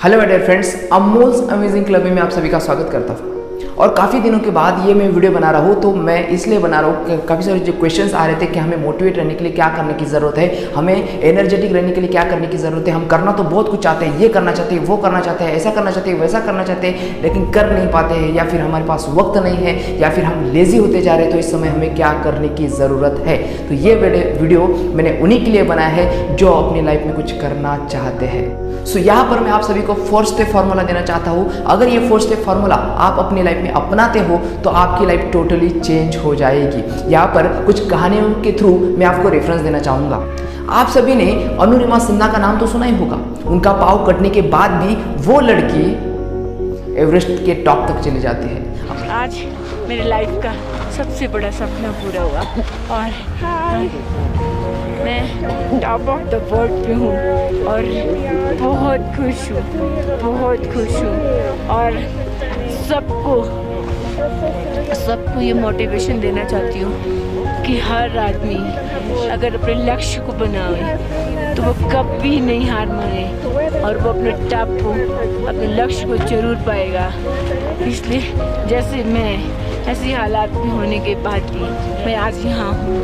Hello my dear friends, Amol's amazing club में आप सभी का स्वागत करता हूँ। और काफ़ी दिनों के बाद ये मैं वीडियो बना रहा हूँ, तो मैं इसलिए बना रहा हूँ कि काफ़ी सारे जो क्वेश्चंस आ रहे थे कि हमें मोटिवेट रहने के लिए क्या करने की ज़रूरत है, हमें एनर्जेटिक रहने के लिए क्या करने की ज़रूरत है। हम करना तो बहुत कुछ चाहते हैं, ये करना चाहते हैं, वो करना चाहते हैं, ऐसा करना चाहते हैं, वैसा करना चाहते हैं, लेकिन कर नहीं पाते हैं, या फिर हमारे पास वक्त नहीं है, या फिर हम लेज़ी होते जा रहे हैं। तो इस समय हमें क्या करने की ज़रूरत है। तो ये वीडियो मैंने उन्हीं के लिए बनाया है जो अपनी लाइफ में कुछ करना चाहते हैं। सो यहाँ पर मैं आप सभी को 4 स्टेप फार्मूला देना चाहता हूँ। अगर ये 4 स्टेप फार्मूला आप अपनी लाइफ में अपनाते हो तो आपकी लाइफ टोटली चेंज हो जाएगी। यहाँ पर कुछ कहानियों के थ्रू मैं आपको रेफरेंस देना चाहूँगा। आप सभी ने अनुरिमा सिन्हा का नाम तो सुना ही होगा। उनका पाँव कटने के बाद भी वो लड़की एवरेस्ट के टॉप तक चली जाती है। आज मेरी लाइफ का सबसे बड़ा सपना पूरा हुआ और मैं टॉप ऑफ द वर्ल्ड पे हूँ और बहुत खुश हूँ और सबको ये मोटिवेशन देना चाहती हूँ कि हर आदमी अगर अपने लक्ष्य को बनाए तो वो कभी नहीं हार माने और वो अपने टॉप को, अपने लक्ष्य को जरूर पाएगा। इसलिए जैसे मैं ऐसे हालात में होने के बाद भी मैं आज यहाँ हूँ।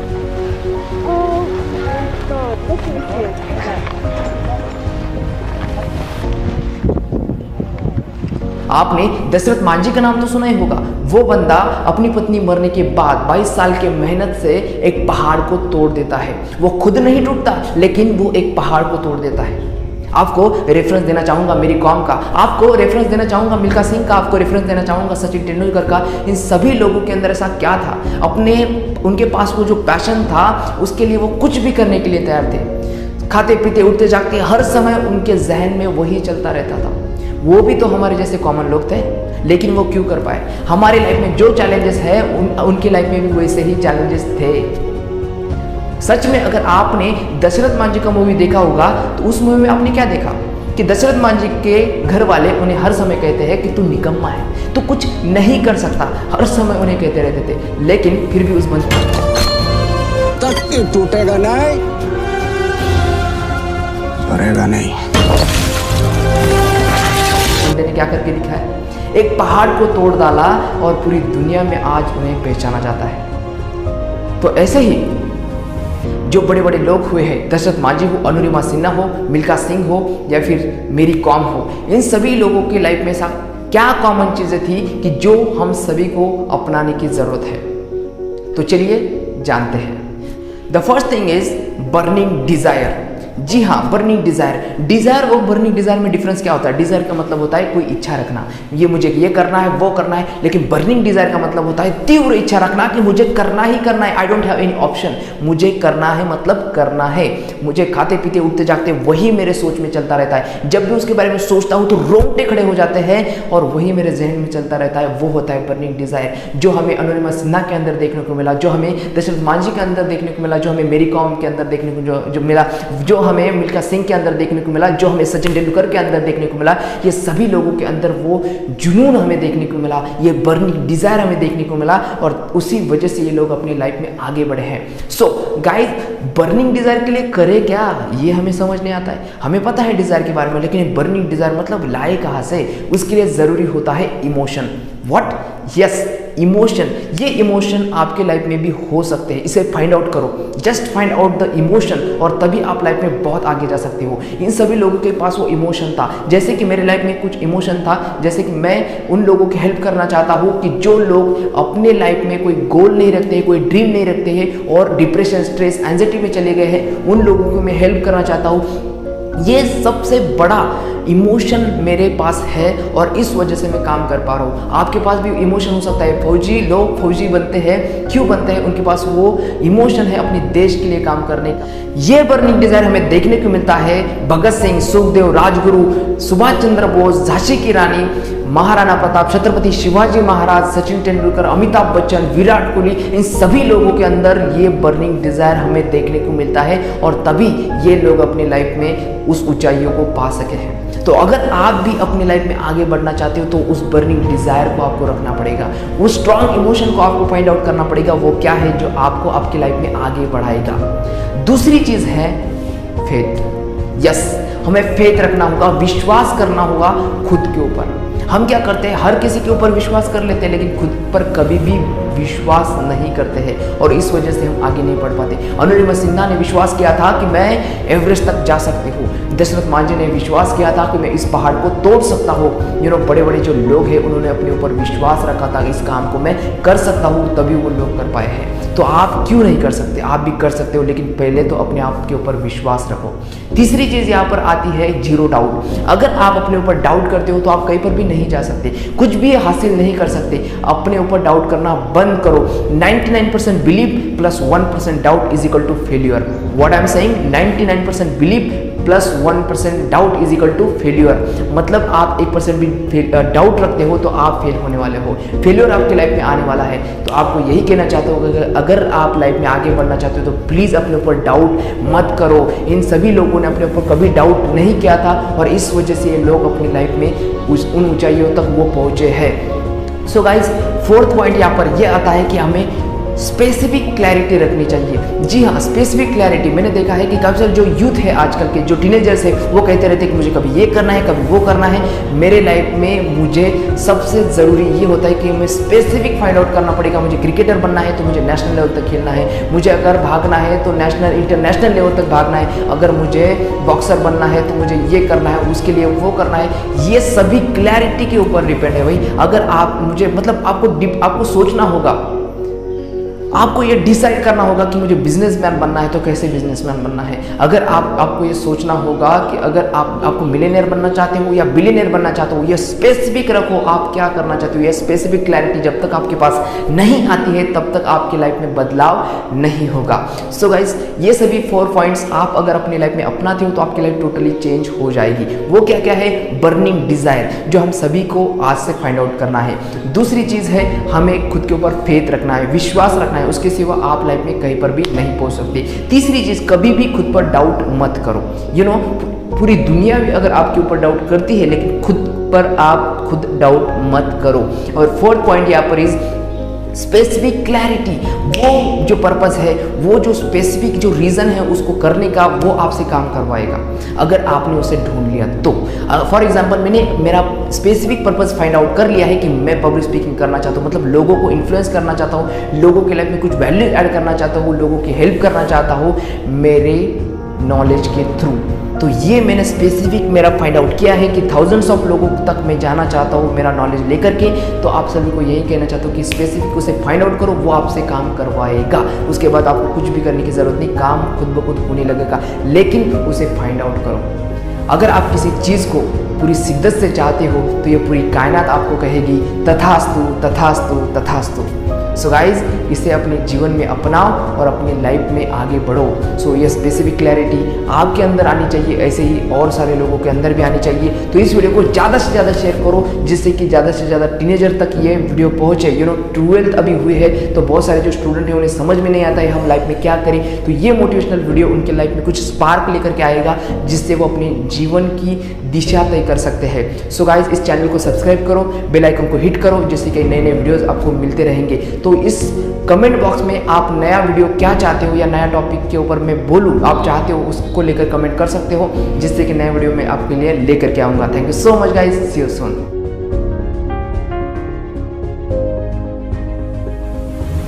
आपने दशरथ मांझी का नाम तो सुना ही होगा। वो बंदा अपनी पत्नी मरने के बाद 22 साल के मेहनत से एक पहाड़ को तोड़ देता है। वो खुद नहीं टूटता, लेकिन वो एक पहाड़ को तोड़ देता है। आपको रेफरेंस देना चाहूँगा मेरी कॉम का, आपको रेफरेंस देना चाहूँगा मिल्खा सिंह का, आपको रेफरेंस देना चाहूँगा सचिन तेंदुलकर का। इन सभी लोगों के अंदर ऐसा क्या था, उनके पास वो जो पैशन था उसके लिए वो कुछ भी करने के लिए तैयार थे। खाते पीते उठते जागते हर समय उनके जहन में वही चलता रहता था। वो भी तो हमारे जैसे कॉमन लोग थे, लेकिन वो क्यों कर पाए। हमारी लाइफ में जो चैलेंजेस है उनकी लाइफ में भी वैसे ही चैलेंजेस थे। सच में अगर आपने दशरथ मांझी का मूवी देखा होगा तो उस मूवी में आपने क्या देखा कि दशरथ मांझी के घर वाले उन्हें हर समय कहते हैं कि तू निकम्मा है, तू कुछ नहीं कर सकता, हर समय उन्हें कहते रहते थे। लेकिन फिर भी उस बंदे तक टूटेगा नहीं, सरेगा नहीं। ने क्या करके दिखाया, एक पहाड़ को तोड़ डाला और पूरी दुनिया में आज उन्हें पहचाना जाता है। तो ऐसे ही जो बड़े बड़े लोग हुए हैं, दशरथ मांझी हो, अनुरिमा सिन्हा हो, मिल्खा सिंह हो, या फिर मेरी कॉम हो, इन सभी लोगों की लाइफ में ऐसा क्या कॉमन चीजें थी कि जो हम सभी को अपनाने की जरूरत है। तो चलिए जानते हैं। The first thing is burning desire. जी हाँ, बर्निंग डिजायर और बर्निंग डिजायर में डिफरेंस क्या होता है। डिजायर का मतलब होता है कोई इच्छा रखना, ये मुझे ये करना है, वो करना है। लेकिन बर्निंग डिजायर का मतलब होता है तीव्र इच्छा रखना कि मुझे करना ही करना है। I don't have any option, मुझे करना है मतलब करना है। मुझे खाते पीते उठते जागते वही मेरे सोच में चलता रहता है। जब भी उसके बारे में सोचता हूँ तो रोंगटे खड़े हो जाते हैं और वही मेरे जहन में चलता रहता है। वो होता है बर्निंग डिजायर, जो हमें अनुरिमा सिन्हा के अंदर देखने को मिला, जो हमें दशरथ मांझी के अंदर देखने को मिला, जो हमें मेरी कॉम के अंदर देखने को जो मिला, जो हमें मिल्खा सिंह के अंदर देखने को मिला, जो हमें सचिन तेंदुलकर के अंदर देखने को मिला। ये सभी लोगों के अंदर वो जुनून हमें देखने को मिला, ये बर्निंग डिजायर हमें देखने को मिला और उसी वजह से ये लोग अपनी लाइफ में आगे बढ़े हैं। सो गाइस, बर्निंग डिजायर के लिए करे क्या ये हमें समझ नहीं आता है। हमें पता है डिजायर के बारे में, लेकिन बर्निंग डिजायर मतलब लाए कहाँ से। उसके लिए जरूरी होता है इमोशन। व्हाट? Yes, emotion. ये इमोशन आपके लाइफ में भी हो सकते हैं, इसे फाइंड आउट करो। Just find out the emotion और तभी आप लाइफ में बहुत आगे जा सकते हो। इन सभी लोगों के पास वो इमोशन था, जैसे कि मेरे लाइफ में कुछ इमोशन था। जैसे कि मैं उन लोगों की हेल्प करना चाहता हूँ कि जो लोग अपने लाइफ में कोई गोल नहीं रखते हैं, कोई ड्रीम नहीं रखते हैं और डिप्रेशन, स्ट्रेस, एंजाइटी में चले गए हैं, उन लोगों को मैं हेल्प करना चाहता हूँ। ये सबसे बड़ा इमोशन मेरे पास है और इस वजह से मैं काम कर पा रहा हूँ। आपके पास भी इमोशन हो सकता है। फौजी लोग फौजी बनते हैं, क्यों बनते हैं? उनके पास वो इमोशन है अपने देश के लिए काम करने का। ये बर्निंग डिजायर हमें देखने को मिलता है भगत सिंह, सुखदेव, राजगुरु, सुभाष चंद्र बोस, झांसी की रानी, महाराणा प्रताप, छत्रपति शिवाजी महाराज, सचिन तेंदुलकर, अमिताभ बच्चन, विराट कोहली, इन सभी लोगों के अंदर ये बर्निंग डिजायर हमें देखने को मिलता है और तभी ये लोग अपनी लाइफ में उस ऊंचाइयों को पा सके हैं। तो अगर आप भी अपनी लाइफ में आगे बढ़ना चाहते हो तो उस बर्निंग डिजायर को आपको रखना पड़ेगा, उस स्ट्रॉन्ग इमोशन को आपको फाइंड आउट करना पड़ेगा। वो क्या है जो आपको आपकी लाइफ में आगे बढ़ाएगा। दूसरी चीज है फेथ। यस, हमें फेथ रखना होगा, विश्वास करना होगा खुद के ऊपर। हम क्या करते हैं, हर किसी के ऊपर विश्वास कर लेते हैं लेकिन खुद पर कभी भी विश्वास नहीं करते हैं और इस वजह से हम आगे नहीं बढ़ पाते। अनुलिमा सिन्हा ने विश्वास किया था कि मैं एवरेस्ट तक जा सकती हूँ। दशरथ मांझी ने विश्वास किया था कि मैं इस पहाड़ को तोड़ सकता हूँ। बड़े बड़े जो लोग हैं उन्होंने अपने ऊपर विश्वास रखा था कि इस काम को मैं कर सकता हूँ, तभी वो लोग कर पाए हैं। तो आप क्यों नहीं कर सकते? आप भी कर सकते हो, लेकिन पहले तो अपने आप के ऊपर विश्वास रखो। तीसरी चीज़ यहाँ पर आती है जीरो डाउट। अगर आप अपने ऊपर डाउट करते हो तो आप कहीं पर भी नहीं जा सकते, कुछ भी हासिल नहीं कर सकते। अपने ऊपर डाउट करना बंद करो। 99% believe plus 1% doubt is equal to failure. What I am saying, 99% believe plus 1% doubt is equal to failure. मतलब आप 1% भी डाउट रखते हो तो आप फेल होने वाले हो, फेल्यूर आपके लाइफ में आने वाला है। तो आपको यही कहना चाहते हो कि अगर आप लाइफ में आगे बढ़ना चाहते हो तो प्लीज़ अपने ऊपर डाउट मत करो। इन सभी लोगों ने अपने ऊपर कभी डाउट नहीं किया था और इस वजह से ये लोग अपनी लाइफ में उन ऊंचाइयों तक वो पहुँचे हैं। सो गाइज, फोर्थ पॉइंट यहाँ पर यह आता है कि हमें स्पेसिफिक क्लैरिटी रखनी चाहिए। जी हाँ, स्पेसिफिक क्लैरिटी। मैंने देखा है कि काफ़ी सारे जो यूथ है आजकल के, जो टीनेजर्स है, वो कहते रहते हैं कि मुझे कभी ये करना है, कभी वो करना है। मेरे लाइफ में मुझे सबसे ज़रूरी ये होता है कि मैं स्पेसिफिक फाइंड आउट करना पड़ेगा। मुझे क्रिकेटर बनना है तो मुझे नेशनल लेवल तक खेलना है, मुझे अगर भागना है तो नेशनल इंटरनेशनल लेवल तक भागना है, अगर मुझे बॉक्सर बनना है तो मुझे ये करना है, उसके लिए वो करना है। ये सभी क्लैरिटी के ऊपर डिपेंड है भाई। अगर आप मुझे मतलब आपको सोचना होगा, आपको ये डिसाइड करना होगा कि मुझे बिजनेसमैन बनना है तो कैसे बिजनेसमैन बनना है। अगर आपको ये सोचना होगा कि अगर आपको मिलियनेयर बनना चाहते हो या बिलियनेयर बनना चाहते हो, ये स्पेसिफिक रखो आप क्या करना चाहते हो। ये स्पेसिफिक क्लैरिटी जब तक आपके पास नहीं आती है तब तक आपकी लाइफ में बदलाव नहीं होगा। सो गाइज, ये सभी 4 पॉइंट्स आप अगर अपनी लाइफ में अपनाते हो तो आपकी लाइफ टोटली चेंज हो जाएगी। वो क्या क्या है? बर्निंग डिजायर, जो हम सभी को आज से फाइंड आउट करना है। दूसरी चीज़ है, हमें खुद के ऊपर फेथ रखना है, विश्वास रखना है, उसके सिवा आप लाइफ में कहीं पर भी नहीं पहुंच सकते। तीसरी चीज, कभी भी खुद पर डाउट मत करो। पूरी दुनिया भी अगर आपके ऊपर डाउट करती है लेकिन खुद पर आप खुद डाउट मत करो। और फोर्थ पॉइंट यहाँ पर इज स्पेसिफिक क्लैरिटी। वो जो पर्पस है, वो जो स्पेसिफिक जो रीज़न है उसको करने का, वो आपसे काम करवाएगा अगर आपने उसे ढूंढ लिया तो। फॉर एग्जांपल, मैंने मेरा स्पेसिफिक पर्पस फाइंड आउट कर लिया है कि मैं पब्लिक स्पीकिंग करना चाहता हूँ, मतलब लोगों को इन्फ्लुएंस करना चाहता हूँ, लोगों के लाइफ में कुछ वैल्यू ऐड करना चाहता हूँ, लोगों की हेल्प करना चाहता हूँ मेरे नॉलेज के थ्रू। तो ये मैंने स्पेसिफिक मेरा फाइंड आउट किया है कि थाउजेंड्स ऑफ लोगों तक मैं जाना चाहता हूँ मेरा नॉलेज लेकर के। तो आप सभी को यही कहना चाहता हूँ कि स्पेसिफिक उसे फाइंड आउट करो, वो आपसे काम करवाएगा। उसके बाद आपको कुछ भी करने की ज़रूरत नहीं, काम खुद ब खुद होने लगेगा, लेकिन उसे फाइंड आउट करो। अगर आप किसी चीज़ को पूरी शिद्दत से चाहते हो तो ये पूरी कायनात आपको कहेगी तथास्तु तथास्तु तथास्तु। सो गाइज, इसे अपने जीवन में अपनाओ और अपनी लाइफ में आगे बढ़ो। सो ये स्पेसिफिक क्लैरिटी आपके अंदर आनी चाहिए, ऐसे ही और सारे लोगों के अंदर भी आनी चाहिए। तो इस वीडियो को ज़्यादा से ज़्यादा शेयर करो जिससे कि ज़्यादा से ज़्यादा टीनेजर तक ये वीडियो पहुँचे। 12th अभी हुई है तो बहुत सारे जो स्टूडेंट हैं उन्हें समझ में नहीं आता है हम लाइफ में क्या करें। तो ये मोटिवेशनल वीडियो उनके लाइफ में कुछ स्पार्क लेकर के आएगा जिससे वो अपने जीवन की दिशा तय कर सकते हैं। सो गाइज, इस चैनल को सब्सक्राइब करो, बेल आइकन को हिट करो जिससे कि नए नए वीडियोस आपको मिलते रहेंगे। तो इस कमेंट बॉक्स में आप नया वीडियो क्या चाहते हो या नया टॉपिक के ऊपर मैं बोलूँ आप चाहते हो, उसको लेकर कमेंट कर सकते हो जिससे कि नए वीडियो में आपके लिए लेकर के आऊँगा। Thank you so much guys, see you soon.